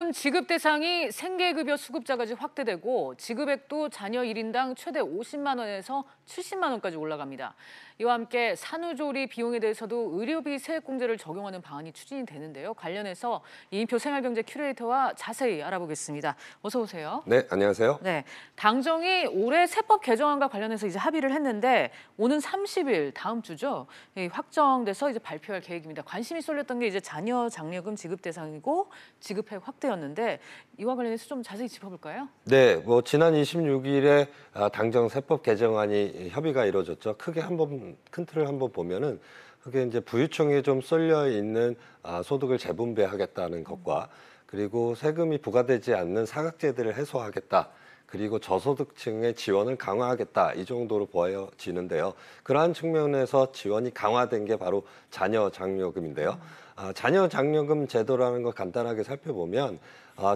이번 지급 대상이 생계급여 수급자까지 확대되고 지급액도 자녀 1인당 최대 50만 원에서 70만 원까지 올라갑니다. 이와 함께 산후조리 비용에 대해서도 의료비 세액공제를 적용하는 방안이 추진이 되는데요. 관련해서 이인표 생활경제 큐레이터와 자세히 알아보겠습니다. 어서 오세요. 네, 안녕하세요. 네, 당정이 올해 세법 개정안과 관련해서 이제 합의를 했는데 오는 30일 다음 주죠. 확정돼서 이제 발표할 계획입니다. 관심이 쏠렸던 게 이제 자녀 장려금 지급 대상이고 지급액 확대였는데 이와 관련해서 좀 자세히 짚어볼까요? 네, 지난 26일에 당정 세법 개정안이 협의가 이루어졌죠. 크게 큰 틀을 한번 보면은 그게 이제 부유층에 좀 쏠려 있는 소득을 재분배하겠다는 것과 그리고 세금이 부과되지 않는 사각지대를 해소하겠다. 그리고 저소득층의 지원을 강화하겠다. 이 정도로 보여지는데요. 그러한 측면에서 지원이 강화된 게 바로 자녀 장려금인데요. 자녀 장려금 제도라는 걸 간단하게 살펴보면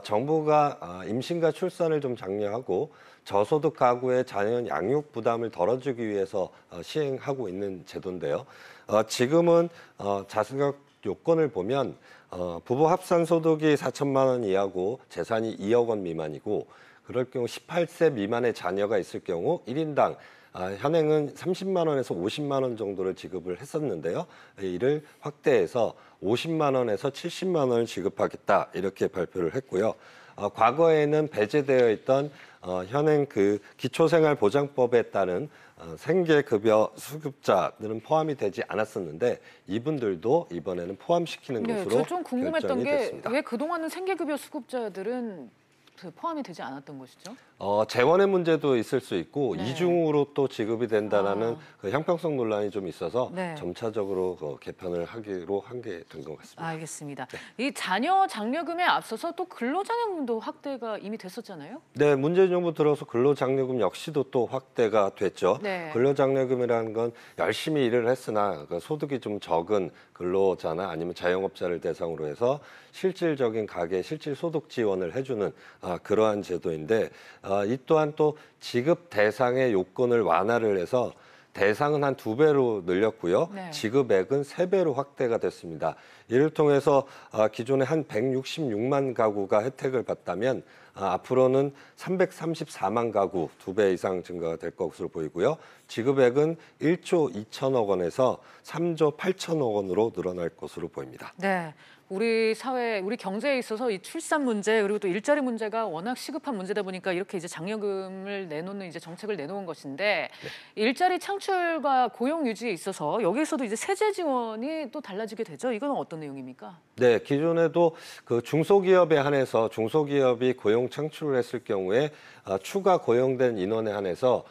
정부가 임신과 출산을 좀 장려하고 저소득 가구의 자녀 양육 부담을 덜어주기 위해서 시행하고 있는 제도인데요. 지금은 자격 요건을 보면 부부 합산 소득이 4천만 원 이하고 재산이 2억 원 미만이고 그럴 경우 18세 미만의 자녀가 있을 경우 1인당 현행은 30만 원에서 50만 원 정도를 지급을 했었는데요. 이를 확대해서 50만 원에서 70만 원을 지급하겠다 이렇게 발표를 했고요. 과거에는 배제되어 있던 현행 그 기초생활보장법에 따른 생계급여 수급자들은 포함이 되지 않았었는데 이분들도 이번에는 포함시키는 것으로 제가 좀 궁금했던 게 됐습니다. 왜 그동안은 생계급여 수급자들은 포함이 되지 않았던 것이죠? 재원의 문제도 있을 수 있고 네. 이중으로 또 지급이 된다는 그 형평성 논란이 좀 있어서 네. 점차적으로 개편을 하기로 한 게 된 것 같습니다. 알겠습니다. 네. 이 자녀 장려금에 앞서서 또 근로장려금도 확대가 이미 됐었잖아요? 네, 문재인 정부 들어서 근로장려금 역시도 또 확대가 됐죠. 네. 근로장려금이라는 건 열심히 일을 했으나 소득이 좀 적은 근로자나 아니면 자영업자를 대상으로 해서 실질적인 가계 실질 소득 지원을 해주는 그러한 제도인데 이 또한 또 지급 대상의 요건을 완화를 해서 대상은 한 2배로 늘렸고요. 네. 지급액은 3배로 확대가 됐습니다. 이를 통해서 기존에 한 166만 가구가 혜택을 받다면 앞으로는 334만 가구 2배 이상 증가가 될 것으로 보이고요. 지급액은 1조 2천억 원에서 3조 8천억 원으로 늘어날 것으로 보입니다. 네. 우리 사회, 우리 경제에 있어서 이 출산 문제 그리고 또 일자리 문제가 워낙 시급한 문제다 보니까 이렇게 이제 장려금을 내놓는 이제 정책을 내놓은 것인데 네. 일자리 창출과 고용 유지에 있어서 여기에서도 이제 세제 지원이 또 달라지게 되죠. 이건 어떤 내용입니까? 네, 기존에도 그 중소기업에 한해서 중소기업이 고용 창출을 했을 경우에 추가 고용된 인원에 한해서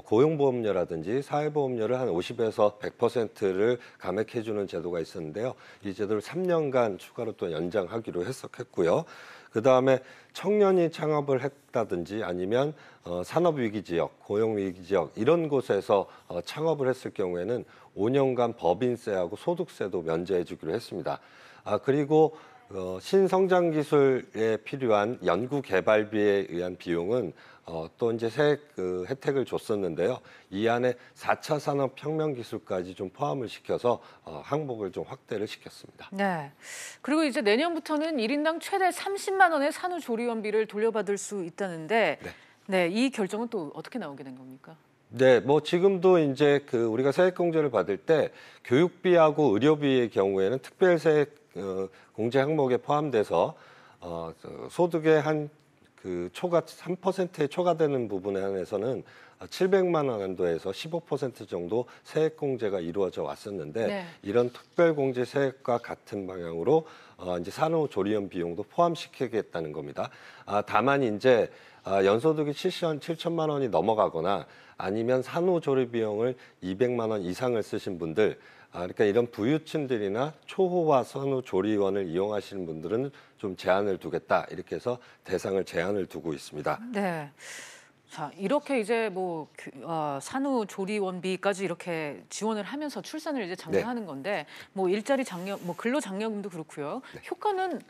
고용보험료라든지 사회보험료를 한 50에서 100%를 감액해주는 제도가 있었는데요. 이 제도를 3년간 추가로 또 연장하기로 했었고요. 그 다음에 청년이 창업을 했다든지 아니면 산업위기지역, 고용위기지역 이런 곳에서 창업을 했을 경우에는 5년간 법인세하고 소득세도 면제해주기로 했습니다. 그리고 신성장 기술에 필요한 연구 개발비에 의한 비용은 또 이제 혜택을 줬었는데요. 이 안에 4차 산업혁명 기술까지 좀 포함을 시켜서 항목을 좀 확대를 시켰습니다. 네. 그리고 이제 내년부터는 1인당 최대 30만 원의 산후조리원비를 돌려받을 수 있다는데 네, 이 결정은 또 어떻게 나오게 된 겁니까? 네, 지금도 이제 우리가 세액공제를 받을 때 교육비하고 의료비의 경우에는 특별세액 공제 항목에 포함돼서 소득의 한 초과 3%에 초과되는 부분에 한해서는 700만 원 한도에서 15% 정도 세액 공제가 이루어져 왔었는데 네. 이런 특별 공제 세액과 같은 방향으로 이제 산후조리원 비용도 포함시키겠다는 겁니다. 다만 이제 연소득이 7천만 원이 넘어가거나 아니면 산후조리 비용을 200만 원 이상을 쓰신 분들 그러니까 이런 부유층들이나 초호화 산후조리원을 이용하시는 분들은 좀 제한을 두겠다 이렇게 해서 대상을 제한을 두고 있습니다. 네. 자, 이렇게 이제 산후조리원비까지 이렇게 지원을 하면서 출산을 이제 장려하는 건데 일자리 장려, 근로 장려금도 그렇고요. 네. 효과는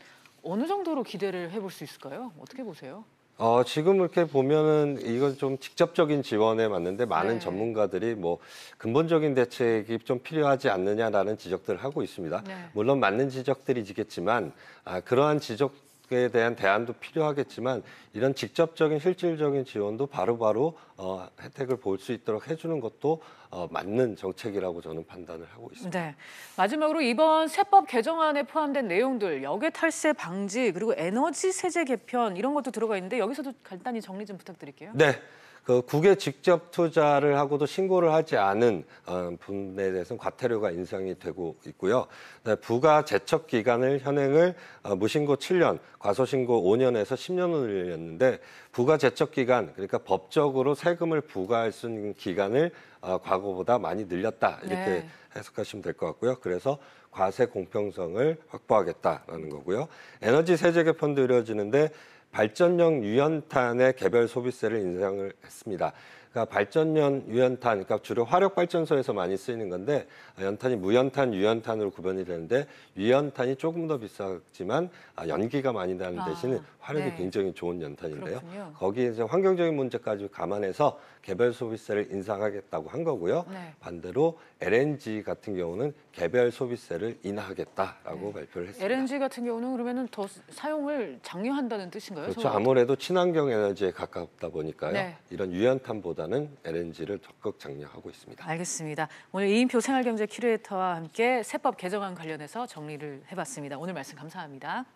어느 정도로 기대를 해볼 수 있을까요? 어떻게 보세요? 지금 이렇게 보면은 이건 좀 직접적인 지원에 맞는데 많은 전문가들이 근본적인 대책이 좀 필요하지 않느냐라는 지적들을 하고 있습니다. 물론 맞는 지적들이지만 그러한 지적 에 대한 대안도 필요하겠지만 이런 직접적인 실질적인 지원도 바로바로 혜택을 볼 수 있도록 해주는 것도 맞는 정책이라고 저는 판단을 하고 있습니다. 네. 마지막으로 이번 세법 개정안에 포함된 내용들, 역외 탈세 방지 그리고 에너지 세제 개편 이런 것도 들어가 있는데 여기서도 간단히 정리 좀 부탁드릴게요. 네. 그 국외 직접 투자를 하고도 신고를 하지 않은 분에 대해서는 과태료가 인상이 되고 있고요. 네, 부가 제척 기간을 현행을 무신고 7년, 과소신고 5년에서 10년으로 늘렸는데 부가 제척 기간, 그러니까 법적으로 세금을 부과할 수 있는 기간을 과거보다 많이 늘렸다 이렇게 네. 해석하시면 될 것 같고요. 그래서 과세 공평성을 확보하겠다라는 거고요. 에너지 세제 개편도 이루어지는데 발전용 유연탄의 개별 소비세를 인상을 했습니다. 그러니까 발전용 유연탄, 그러니까 주로 화력 발전소에서 많이 쓰이는 건데 연탄이 무연탄, 유연탄으로 구분이 되는데 유연탄이 조금 더 비싸지만 연기가 많이 나는 대신에 화력이 네. 굉장히 좋은 연탄인데요. 그렇군요. 거기에 이제 환경적인 문제까지 감안해서 개별 소비세를 인상하겠다고 한 거고요. 네. 반대로 LNG 같은 경우는 개별 소비세를 인하하겠다라고 발표를 했습니다. LNG 같은 경우는 그러면은 더 사용을 장려한다는 뜻인가요? 그렇죠. 아무래도 친환경 에너지에 가깝다 보니까요. 네. 이런 유연탄보다는 LNG를 적극 장려하고 있습니다. 알겠습니다. 오늘 이인표 생활경제 큐레이터와 함께 세법 개정안 관련해서 정리를 해봤습니다. 오늘 말씀 감사합니다.